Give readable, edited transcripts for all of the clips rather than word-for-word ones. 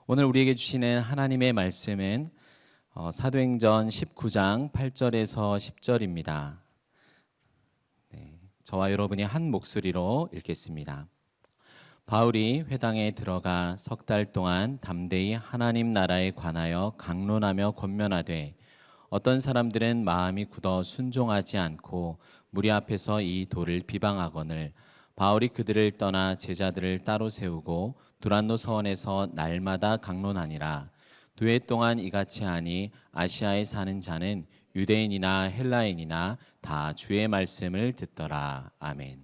오늘 우리에게 주시는 하나님의 말씀은 사도행전 19장 8절에서 10절입니다. 저와 여러분이 한 목소리로 읽겠습니다. 바울이 회당에 들어가 석 달 동안 담대히 하나님 나라에 관하여 강론하며 권면하되 어떤 사람들은 마음이 굳어 순종하지 않고 무리 앞에서 이 도를 비방하거늘 바울이 그들을 떠나 제자들을 따로 세우고 두란노 서원에서 날마다 강론하니라. 2해 동안 이같이 하니 아시아에 사는 자는 유대인이나 헬라인이나 다 주의 말씀을 듣더라. 아멘.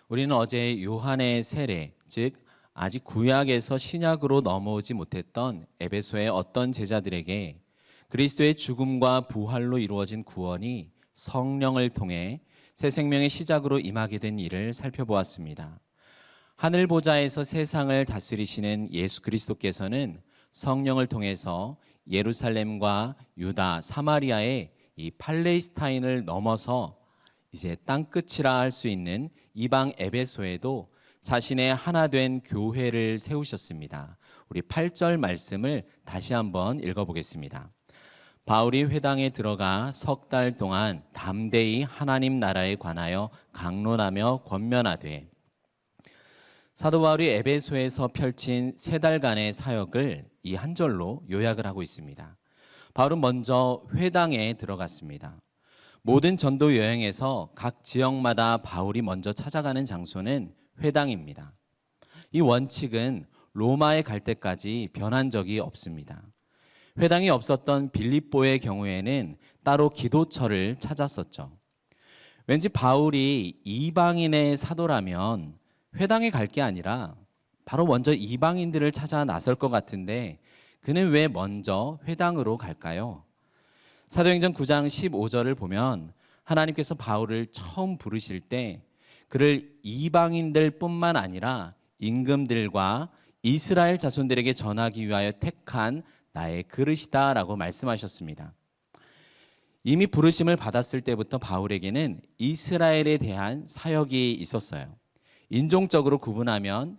우리는 어제 요한의 세례, 즉 아직 구약에서 신약으로 넘어오지 못했던 에베소의 어떤 제자들에게 그리스도의 죽음과 부활로 이루어진 구원이 성령을 통해 새 생명의 시작으로 임하게 된 일을 살펴보았습니다. 하늘 보좌에서 세상을 다스리시는 예수 그리스도께서는 성령을 통해서 예루살렘과 유다, 사마리아의 이 팔레스타인을 넘어서 이제 땅끝이라 할 수 있는 이방 에베소에도 자신의 하나 된 교회를 세우셨습니다. 우리 8절 말씀을 다시 한번 읽어보겠습니다. 바울이 회당에 들어가 석 달 동안 담대히 하나님 나라에 관하여 강론하며 권면하되. 사도 바울이 에베소에서 펼친 3달간의 사역을 이 한 절로 요약을 하고 있습니다. 바울은 먼저 회당에 들어갔습니다. 모든 전도 여행에서 각 지역마다 바울이 먼저 찾아가는 장소는 회당입니다. 이 원칙은 로마에 갈 때까지 변한 적이 없습니다. 회당이 없었던 빌립보의 경우에는 따로 기도처를 찾았었죠. 왠지 바울이 이방인의 사도라면 회당에 갈 게 아니라 바로 먼저 이방인들을 찾아 나설 것 같은데 그는 왜 먼저 회당으로 갈까요? 사도행전 9장 15절을 보면 하나님께서 바울을 처음 부르실 때 그를 이방인들 뿐만 아니라 임금들과 이스라엘 자손들에게 전하기 위하여 택한 나의 그릇이다라고 말씀하셨습니다. 이미 부르심을 받았을 때부터 바울에게는 이스라엘에 대한 사역이 있었어요. 인종적으로 구분하면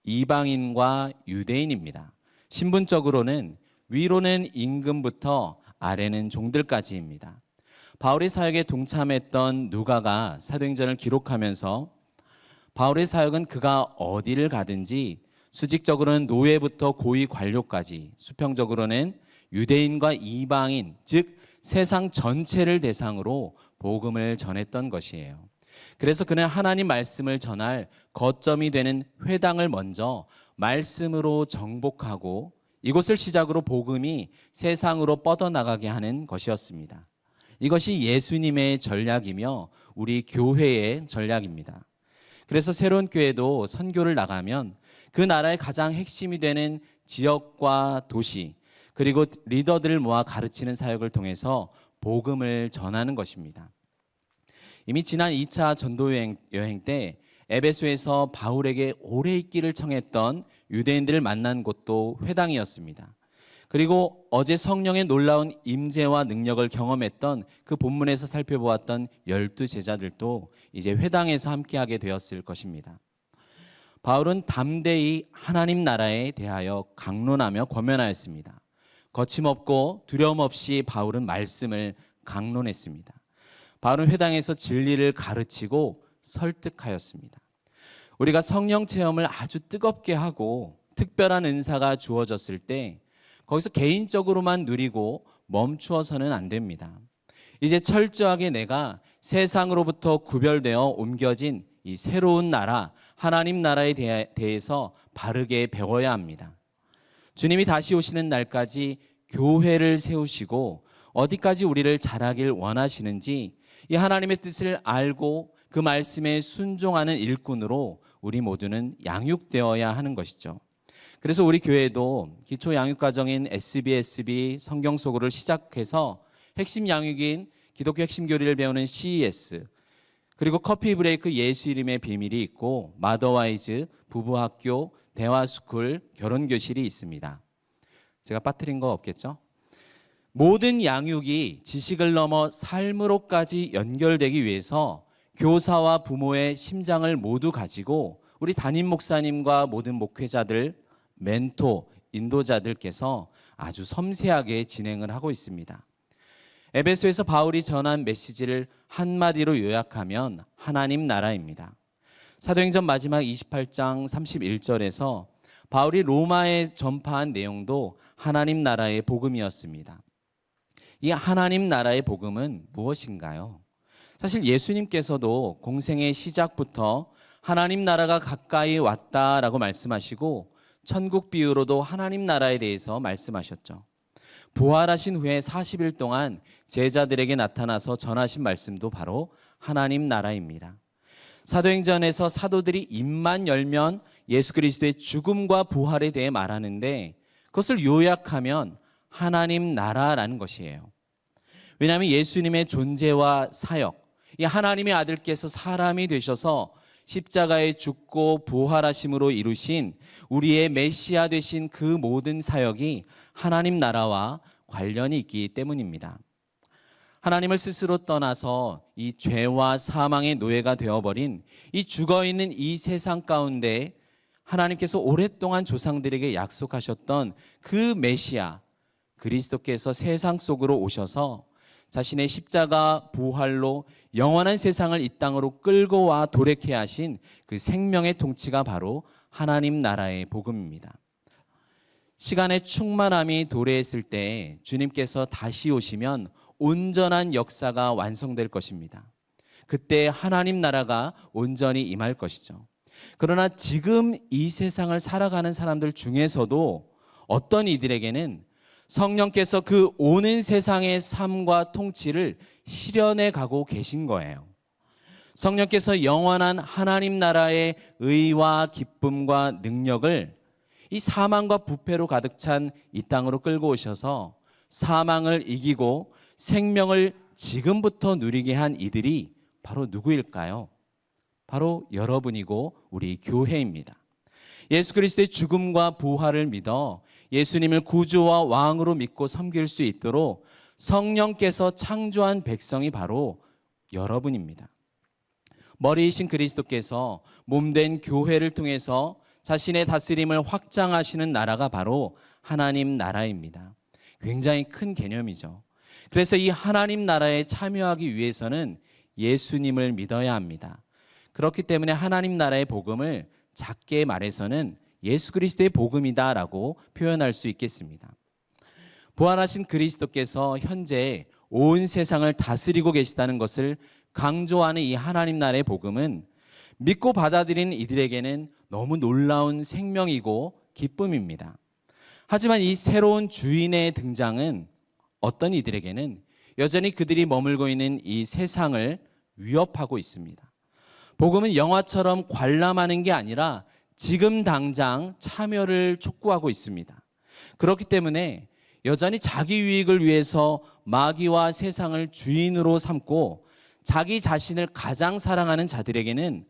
이방인과 유대인입니다. 신분적으로는 위로는 임금부터 아래는 종들까지입니다. 바울의 사역에 동참했던 누가가 사도행전을 기록하면서 바울의 사역은 그가 어디를 가든지 수직적으로는 노예부터 고위 관료까지, 수평적으로는 유대인과 이방인, 즉 세상 전체를 대상으로 복음을 전했던 것이에요. 그래서 그는 하나님 말씀을 전할 거점이 되는 회당을 먼저 말씀으로 정복하고 이곳을 시작으로 복음이 세상으로 뻗어나가게 하는 것이었습니다. 이것이 예수님의 전략이며 우리 교회의 전략입니다. 그래서 새로운 교회도 선교를 나가면 그 나라의 가장 핵심이 되는 지역과 도시 그리고 리더들을 모아 가르치는 사역을 통해서 복음을 전하는 것입니다. 이미 지난 2차 전도 여행 때 에베소에서 바울에게 오래 있기를 청했던 유대인들을 만난 곳도 회당이었습니다. 그리고 어제 성령의 놀라운 임재와 능력을 경험했던 그 본문에서 살펴보았던 12제자들도 이제 회당에서 함께하게 되었을 것입니다. 바울은 담대히 하나님 나라에 대하여 강론하며 권면하였습니다. 거침없고 두려움 없이 바울은 말씀을 강론했습니다. 바울은 회당에서 진리를 가르치고 설득하였습니다. 우리가 성령 체험을 아주 뜨겁게 하고 특별한 은사가 주어졌을 때 거기서 개인적으로만 누리고 멈추어서는 안 됩니다. 이제 철저하게 내가 세상으로부터 구별되어 옮겨진 이 새로운 나라, 하나님 나라에 대해서 바르게 배워야 합니다. 주님이 다시 오시는 날까지 교회를 세우시고 어디까지 우리를 자라길 원하시는지 이 하나님의 뜻을 알고 그 말씀에 순종하는 일꾼으로 우리 모두는 양육되어야 하는 것이죠. 그래서 우리 교회도 기초 양육과정인 SBSB 성경 속어를 시작해서 핵심 양육인 기독교 핵심 교리를 배우는 CES 그리고 커피 브레이크 예수 이름의 비밀이 있고 마더와이즈 부부학교 대화스쿨 결혼교실이 있습니다. 제가 빠뜨린 거 없겠죠? 모든 양육이 지식을 넘어 삶으로까지 연결되기 위해서 교사와 부모의 심장을 모두 가지고 우리 담임 목사님과 모든 목회자들 멘토, 인도자들께서 아주 섬세하게 진행을 하고 있습니다. 에베소에서 바울이 전한 메시지를 한마디로 요약하면 하나님 나라입니다. 사도행전 마지막 28장 31절에서 바울이 로마에 전파한 내용도 하나님 나라의 복음이었습니다. 이 하나님 나라의 복음은 무엇인가요? 사실 예수님께서도 공생의 시작부터 하나님 나라가 가까이 왔다라고 말씀하시고 천국 비유로도 하나님 나라에 대해서 말씀하셨죠. 부활하신 후에 40일 동안 제자들에게 나타나서 전하신 말씀도 바로 하나님 나라입니다. 사도행전에서 사도들이 입만 열면 예수 그리스도의 죽음과 부활에 대해 말하는데 그것을 요약하면 하나님 나라라는 것이에요. 왜냐하면 예수님의 존재와 사역, 이 하나님의 아들께서 사람이 되셔서 십자가에 죽고 부활하심으로 이루신 우리의 메시아 되신 그 모든 사역이 하나님 나라와 관련이 있기 때문입니다. 하나님을 스스로 떠나서 이 죄와 사망의 노예가 되어버린 이 죽어있는 이 세상 가운데 하나님께서 오랫동안 조상들에게 약속하셨던 그 메시아 그리스도께서 세상 속으로 오셔서 자신의 십자가 부활로 영원한 세상을 이 땅으로 끌고 와 도래케 하신 그 생명의 통치가 바로 하나님 나라의 복음입니다. 시간의 충만함이 도래했을 때 주님께서 다시 오시면 온전한 역사가 완성될 것입니다. 그때 하나님 나라가 온전히 임할 것이죠. 그러나 지금 이 세상을 살아가는 사람들 중에서도 어떤 이들에게는 성령께서 그 오는 세상의 삶과 통치를 실현해 가고 계신 거예요. 성령께서 영원한 하나님 나라의 의와 기쁨과 능력을 이 사망과 부패로 가득 찬 이 땅으로 끌고 오셔서 사망을 이기고 생명을 지금부터 누리게 한 이들이 바로 누구일까요? 바로 여러분이고 우리 교회입니다. 예수 그리스도의 죽음과 부활을 믿어 예수님을 구주와 왕으로 믿고 섬길 수 있도록 성령께서 창조한 백성이 바로 여러분입니다. 머리이신 그리스도께서 몸된 교회를 통해서 자신의 다스림을 확장하시는 나라가 바로 하나님 나라입니다. 굉장히 큰 개념이죠. 그래서 이 하나님 나라에 참여하기 위해서는 예수님을 믿어야 합니다. 그렇기 때문에 하나님 나라의 복음을 작게 말해서는 예수 그리스도의 복음이다라고 표현할 수 있겠습니다. 부활하신 그리스도께서 현재 온 세상을 다스리고 계시다는 것을 강조하는 이 하나님 나라의 복음은 믿고 받아들이는 이들에게는 너무 놀라운 생명이고 기쁨입니다. 하지만 이 새로운 주인의 등장은 어떤 이들에게는 여전히 그들이 머물고 있는 이 세상을 위협하고 있습니다. 복음은 영화처럼 관람하는 게 아니라 지금 당장 참여를 촉구하고 있습니다. 그렇기 때문에 여전히 자기 유익을 위해서 마귀와 세상을 주인으로 삼고 자기 자신을 가장 사랑하는 자들에게는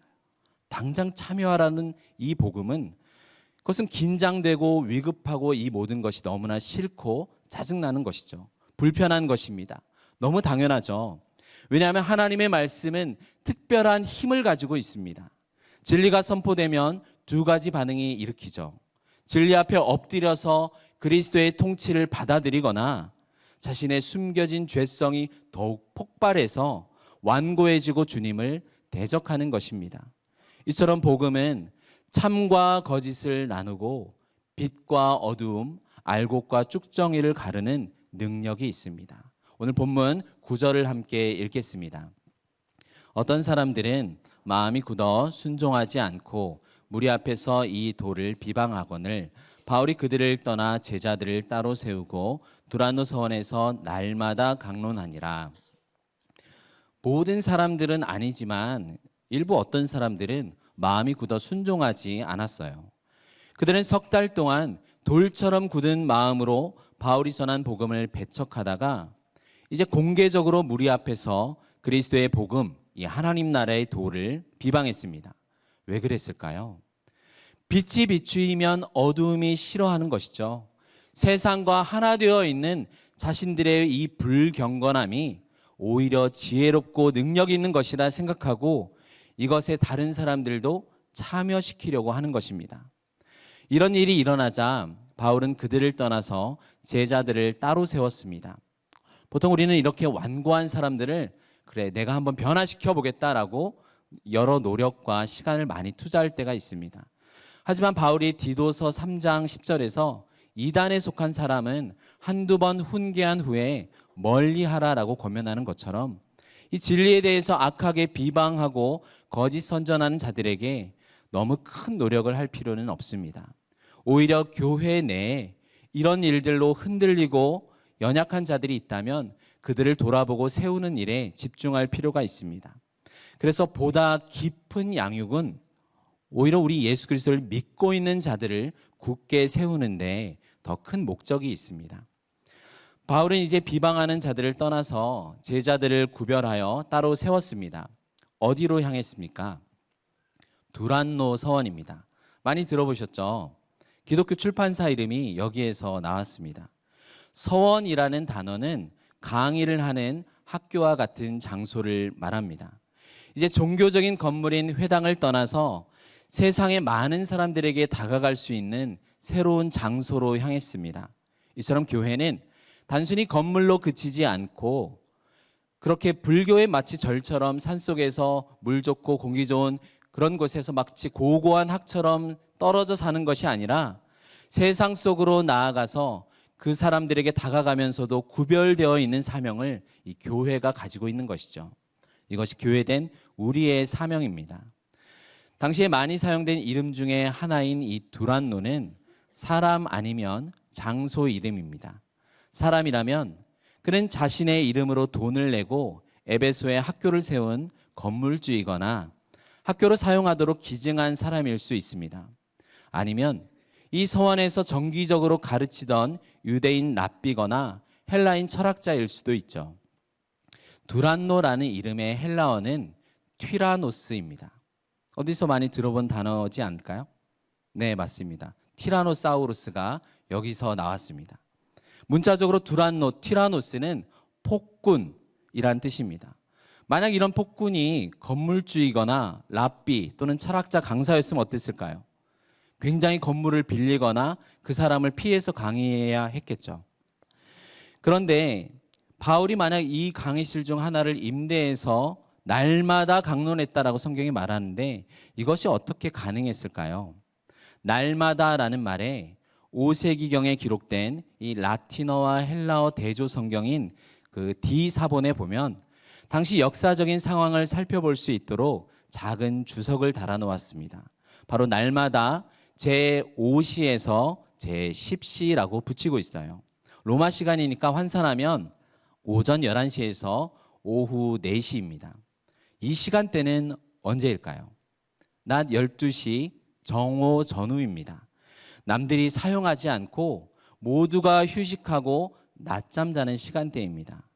당장 참여하라는 이 복음은 그것은 긴장되고 위급하고 이 모든 것이 너무나 싫고 짜증나는 것이죠. 불편한 것입니다. 너무 당연하죠. 왜냐하면 하나님의 말씀은 특별한 힘을 가지고 있습니다. 진리가 선포되면 두 가지 반응이 일으키죠. 진리 앞에 엎드려서 그리스도의 통치를 받아들이거나 자신의 숨겨진 죄성이 더욱 폭발해서 완고해지고 주님을 대적하는 것입니다. 이처럼 복음은 참과 거짓을 나누고 빛과 어두움, 알곡과 쭉정이를 가르는 능력이 있습니다. 오늘 본문 9절을 함께 읽겠습니다. 어떤 사람들은 마음이 굳어 순종하지 않고 무리 앞에서 이 도를 비방하거늘 바울이 그들을 떠나 제자들을 따로 세우고 두란노 서원에서 날마다 강론하니라. 모든 사람들은 아니지만 일부 어떤 사람들은 마음이 굳어 순종하지 않았어요. 그들은 석 달 동안 돌처럼 굳은 마음으로 바울이 전한 복음을 배척하다가 이제 공개적으로 무리 앞에서 그리스도의 복음, 이 하나님 나라의 도를 비방했습니다. 왜 그랬을까요? 빛이 비추이면 어두움이 싫어하는 것이죠. 세상과 하나 되어 있는 자신들의 이 불경건함이 오히려 지혜롭고 능력 있는 것이라 생각하고 이것에 다른 사람들도 참여시키려고 하는 것입니다. 이런 일이 일어나자 바울은 그들을 떠나서 제자들을 따로 세웠습니다. 보통 우리는 이렇게 완고한 사람들을 그래 내가 한번 변화시켜 보겠다라고 여러 노력과 시간을 많이 투자할 때가 있습니다. 하지만 바울이 디도서 3장 10절에서 이단에 속한 사람은 한두 번 훈계한 후에 멀리하라라고 권면하는 것처럼 이 진리에 대해서 악하게 비방하고 거짓 선전하는 자들에게 너무 큰 노력을 할 필요는 없습니다. 오히려 교회 내에 이런 일들로 흔들리고 연약한 자들이 있다면 그들을 돌아보고 세우는 일에 집중할 필요가 있습니다. 그래서 보다 깊은 양육은 오히려 우리 예수 그리스도를 믿고 있는 자들을 굳게 세우는데 더 큰 목적이 있습니다. 바울은 이제 비방하는 자들을 떠나서 제자들을 구별하여 따로 세웠습니다. 어디로 향했습니까? 두란노 서원입니다. 많이 들어보셨죠? 기독교 출판사 이름이 여기에서 나왔습니다. 서원이라는 단어는 강의를 하는 학교와 같은 장소를 말합니다. 이제 종교적인 건물인 회당을 떠나서 세상의 많은 사람들에게 다가갈 수 있는 새로운 장소로 향했습니다. 이처럼 교회는 단순히 건물로 그치지 않고 그렇게 불교의 마치 절처럼 산속에서 물 좋고 공기 좋은 그런 곳에서 마치 고고한 학처럼 떨어져 사는 것이 아니라 세상 속으로 나아가서 그 사람들에게 다가가면서도 구별되어 있는 사명을 이 교회가 가지고 있는 것이죠. 이것이 교회된 우리의 사명입니다. 당시에 많이 사용된 이름 중에 하나인 이 두란노는 사람 아니면 장소 이름입니다. 사람이라면 그는 자신의 이름으로 돈을 내고 에베소에 학교를 세운 건물주이거나 학교로 사용하도록 기증한 사람일 수 있습니다. 아니면 이 서원에서 정기적으로 가르치던 유대인 랍비거나 헬라인 철학자일 수도 있죠. 두란노라는 이름의 헬라어는 튀라노스입니다. 어디서 많이 들어본 단어지 않을까요? 네, 맞습니다. 티라노사우루스가 여기서 나왔습니다. 문자적으로 두란노, 티라노스는 폭군이란 뜻입니다. 만약 이런 폭군이 건물주이거나 랍비 또는 철학자 강사였으면 어땠을까요? 굉장히 건물을 빌리거나 그 사람을 피해서 강의해야 했겠죠. 그런데 바울이 만약 이 강의실 중 하나를 임대해서 날마다 강론했다라고 성경이 말하는데 이것이 어떻게 가능했을까요? 날마다라는 말에 5세기경에 기록된 이 라틴어와 헬라어 대조 성경인 그 디사본에 보면 당시 역사적인 상황을 살펴볼 수 있도록 작은 주석을 달아 놓았습니다. 바로 날마다 제5시에서 제10시라고 붙이고 있어요. 로마 시간이니까 환산하면 오전 11시에서 오후 4시입니다. 이 시간대는 언제일까요? 낮 12시 정오 전후입니다. 남들이 사용하지 않고 모두가 휴식하고 낮잠 자는 시간대입니다.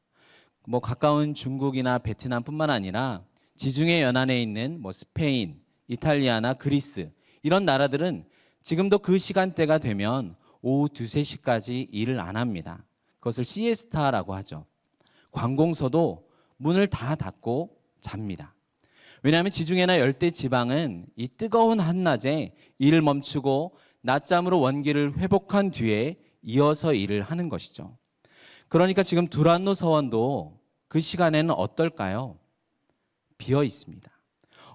가까운 중국이나 베트남뿐만 아니라 지중해 연안에 있는 스페인, 이탈리아나 그리스 이런 나라들은 지금도 그 시간대가 되면 오후 2, 3시까지 일을 안 합니다. 그것을 시에스타라고 하죠. 관공서도 문을 다 닫고 잡니다. 왜냐하면 지중해나 열대 지방은 이 뜨거운 한낮에 일을 멈추고 낮잠으로 원기를 회복한 뒤에 이어서 일을 하는 것이죠. 그러니까 지금 두란노 서원도 그 시간에는 어떨까요? 비어 있습니다.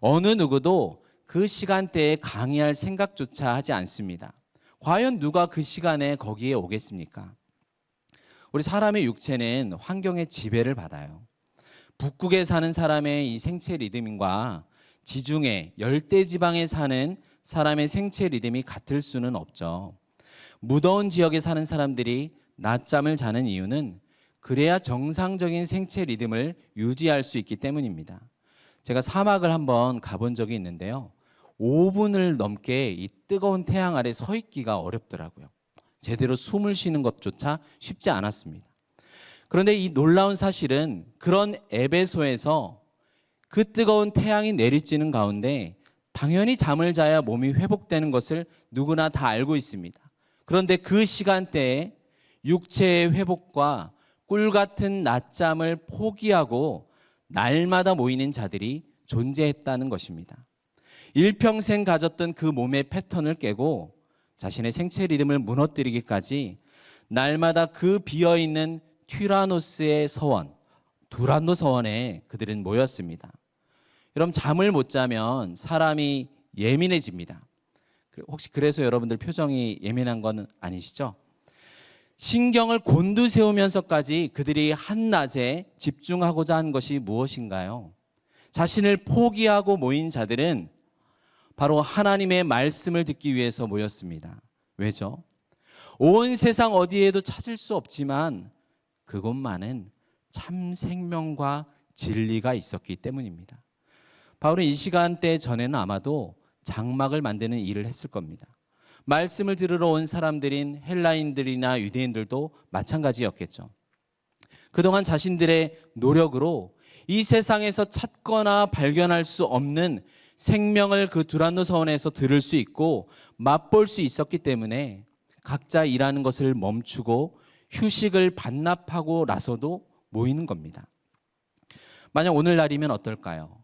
어느 누구도 그 시간대에 강의할 생각조차 하지 않습니다. 과연 누가 그 시간에 거기에 오겠습니까? 우리 사람의 육체는 환경의 지배를 받아요. 북극에 사는 사람의 이 생체 리듬과 지중해, 열대지방에 사는 사람의 생체 리듬이 같을 수는 없죠. 무더운 지역에 사는 사람들이 낮잠을 자는 이유는 그래야 정상적인 생체 리듬을 유지할 수 있기 때문입니다. 제가 사막을 한번 가본 적이 있는데요. 5분을 넘게 이 뜨거운 태양 아래 서 있기가 어렵더라고요. 제대로 숨을 쉬는 것조차 쉽지 않았습니다. 그런데 이 놀라운 사실은 그런 에베소에서 그 뜨거운 태양이 내리쬐는 가운데 당연히 잠을 자야 몸이 회복되는 것을 누구나 다 알고 있습니다. 그런데 그 시간대에 육체의 회복과 꿀 같은 낮잠을 포기하고 날마다 모이는 자들이 존재했다는 것입니다. 일평생 가졌던 그 몸의 패턴을 깨고 자신의 생체 리듬을 무너뜨리기까지 날마다 그 비어있는 튀라노스의 서원, 두란노 서원에 그들은 모였습니다. 여러분, 잠을 못 자면 사람이 예민해집니다. 혹시 그래서 여러분들 표정이 예민한 건 아니시죠? 신경을 곤두세우면서까지 그들이 한낮에 집중하고자 한 것이 무엇인가요? 자신을 포기하고 모인 자들은 바로 하나님의 말씀을 듣기 위해서 모였습니다. 왜죠? 온 세상 어디에도 찾을 수 없지만 그곳만은 참 생명과 진리가 있었기 때문입니다. 바울은 이 시간대 전에는 아마도 장막을 만드는 일을 했을 겁니다. 말씀을 들으러 온 사람들인 헬라인들이나 유대인들도 마찬가지였겠죠. 그동안 자신들의 노력으로 이 세상에서 찾거나 발견할 수 없는 생명을 그 두란노 서원에서 들을 수 있고 맛볼 수 있었기 때문에 각자 일하는 것을 멈추고 휴식을 반납하고 나서도 모이는 겁니다. 만약 오늘날이면 어떨까요?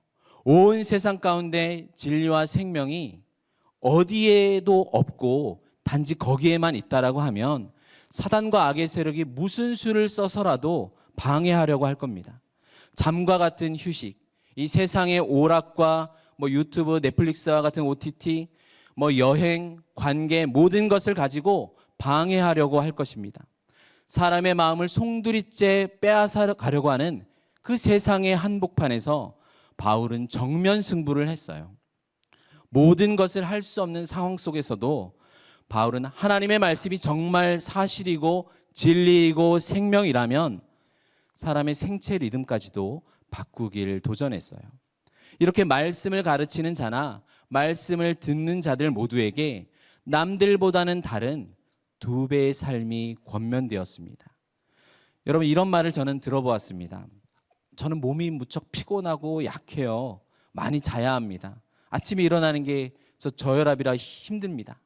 온 세상 가운데 진리와 생명이 어디에도 없고 단지 거기에만 있다라고 하면 사단과 악의 세력이 무슨 수를 써서라도 방해하려고 할 겁니다. 잠과 같은 휴식, 이 세상의 오락과 유튜브, 넷플릭스와 같은 OTT, 여행, 관계 모든 것을 가지고 방해하려고 할 것입니다. 사람의 마음을 송두리째 빼앗아 가려고 하는 그 세상의 한복판에서 바울은 정면 승부를 했어요. 모든 것을 할 수 없는 상황 속에서도 바울은 하나님의 말씀이 정말 사실이고 진리이고 생명이라면 사람의 생체 리듬까지도 바꾸길 도전했어요. 이렇게 말씀을 가르치는 자나 말씀을 듣는 자들 모두에게 남들보다는 다른 두 배의 삶이 권면되었습니다. 여러분, 이런 말을 저는 들어보았습니다. 저는 몸이 무척 피곤하고 약해요. 많이 자야 합니다. 아침에 일어나는 게 저 저혈압이라 힘듭니다.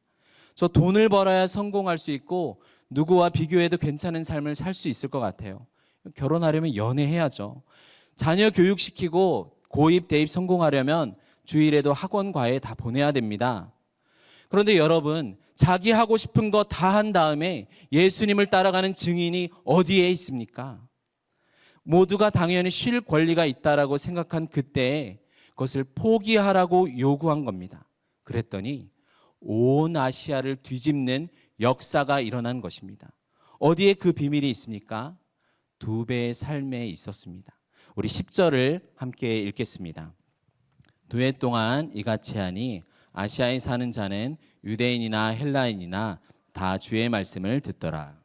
저 돈을 벌어야 성공할 수 있고 누구와 비교해도 괜찮은 삶을 살 수 있을 것 같아요. 결혼하려면 연애해야죠. 자녀 교육시키고 고입, 대입 성공하려면 주일에도 학원, 과외 다 보내야 됩니다. 그런데 여러분, 자기 하고 싶은 거 다 한 다음에 예수님을 따라가는 증인이 어디에 있습니까? 모두가 당연히 쉴 권리가 있다라고 생각한 그때에 그것을 포기하라고 요구한 겁니다. 그랬더니 온 아시아를 뒤집는 역사가 일어난 것입니다. 어디에 그 비밀이 있습니까? 두 배의 삶에 있었습니다. 우리 10절을 함께 읽겠습니다. 두 해 동안 이같이 하니 아시아에 사는 자는 유대인이나 헬라인이나 다 주의 말씀을 듣더라.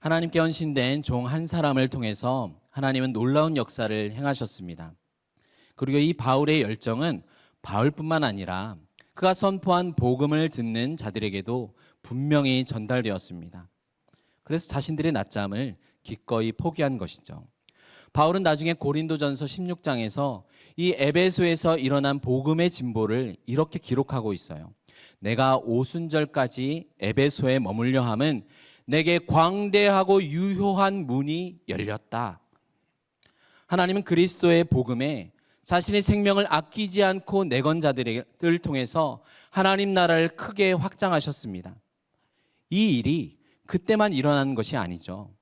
하나님께 헌신된 종 한 사람을 통해서 하나님은 놀라운 역사를 행하셨습니다. 그리고 이 바울의 열정은 바울뿐만 아니라 그가 선포한 복음을 듣는 자들에게도 분명히 전달되었습니다. 그래서 자신들의 낮잠을 기꺼이 포기한 것이죠. 바울은 나중에 고린도전서 16장에서 이 에베소에서 일어난 복음의 진보를 이렇게 기록하고 있어요. 내가 오순절까지 에베소에 머물려 함은 내게 광대하고 유효한 문이 열렸다. 하나님은 그리스도의 복음에 자신의 생명을 아끼지 않고 내건 자들을 통해서 하나님 나라를 크게 확장하셨습니다. 이 일이 그때만 일어나는 것이 아니죠.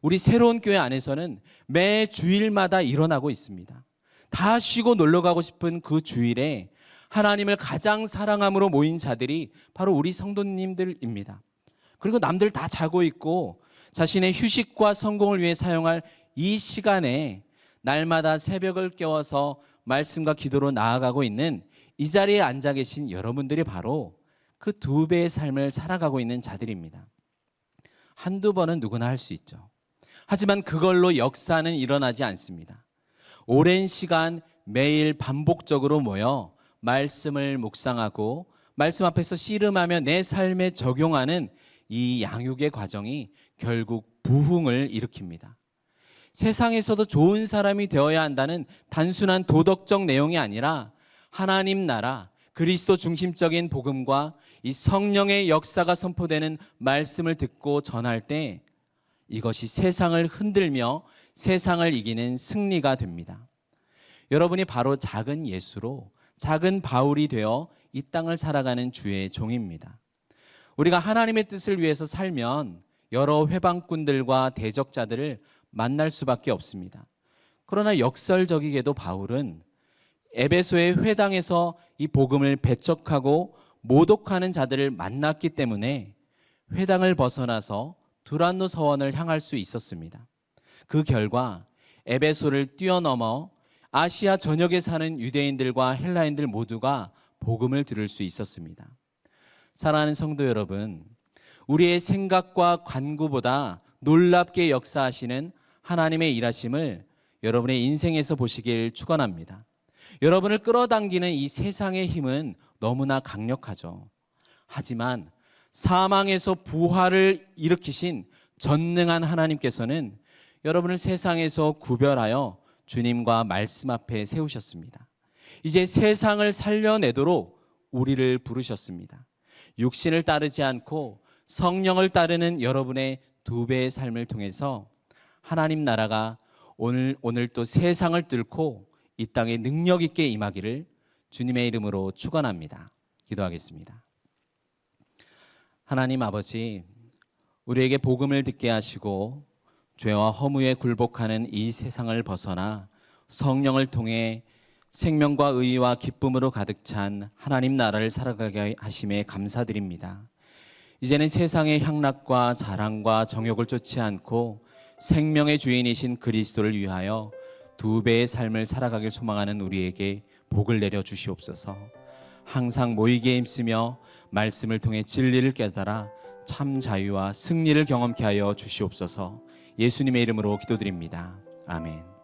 우리 새로운 교회 안에서는 매 주일마다 일어나고 있습니다. 다 쉬고 놀러 가고 싶은 그 주일에 하나님을 가장 사랑함으로 모인 자들이 바로 우리 성도님들입니다. 그리고 남들 다 자고 있고 자신의 휴식과 성공을 위해 사용할 이 시간에 날마다 새벽을 깨워서 말씀과 기도로 나아가고 있는 이 자리에 앉아 계신 여러분들이 바로 그 두 배의 삶을 살아가고 있는 자들입니다. 한두 번은 누구나 할 수 있죠. 하지만 그걸로 역사는 일어나지 않습니다. 오랜 시간 매일 반복적으로 모여 말씀을 묵상하고 말씀 앞에서 씨름하며 내 삶에 적용하는 이 양육의 과정이 결국 부흥을 일으킵니다. 세상에서도 좋은 사람이 되어야 한다는 단순한 도덕적 내용이 아니라 하나님 나라, 그리스도 중심적인 복음과 이 성령의 역사가 선포되는 말씀을 듣고 전할 때 이것이 세상을 흔들며 세상을 이기는 승리가 됩니다. 여러분이 바로 작은 예수로 작은 바울이 되어 이 땅을 살아가는 주의 종입니다. 우리가 하나님의 뜻을 위해서 살면 여러 회방꾼들과 대적자들을 만날 수밖에 없습니다. 그러나 역설적이게도 바울은 에베소의 회당에서 이 복음을 배척하고 모독하는 자들을 만났기 때문에 회당을 벗어나서 두란노 서원을 향할 수 있었습니다. 그 결과 에베소를 뛰어넘어 아시아 전역에 사는 유대인들과 헬라인들 모두가 복음을 들을 수 있었습니다. 사랑하는 성도 여러분, 우리의 생각과 관구보다 놀랍게 역사하시는 하나님의 일하심을 여러분의 인생에서 보시길 축원합니다. 여러분을 끌어당기는 이 세상의 힘은 너무나 강력하죠. 하지만 사망에서 부활을 일으키신 전능한 하나님께서는 여러분을 세상에서 구별하여 주님과 말씀 앞에 세우셨습니다. 이제 세상을 살려내도록 우리를 부르셨습니다. 육신을 따르지 않고 성령을 따르는 여러분의 2배의 삶을 통해서 하나님 나라가 오늘 또 세상을 뚫고 이 땅에 능력 있게 임하기를 주님의 이름으로 축원합니다. 기도하겠습니다. 하나님 아버지, 우리에게 복음을 듣게 하시고 죄와 허무에 굴복하는 이 세상을 벗어나 성령을 통해 생명과 의와 기쁨으로 가득 찬 하나님 나라를 살아가게 하심에 감사드립니다. 이제는 세상의 향락과 자랑과 정욕을 쫓지 않고 생명의 주인이신 그리스도를 위하여 2배의 삶을 살아가길 소망하는 우리에게 복을 내려 주시옵소서. 항상 모이기에 힘쓰며 말씀을 통해 진리를 깨달아 참 자유와 승리를 경험케 하여 주시옵소서. 예수님의 이름으로 기도드립니다. 아멘.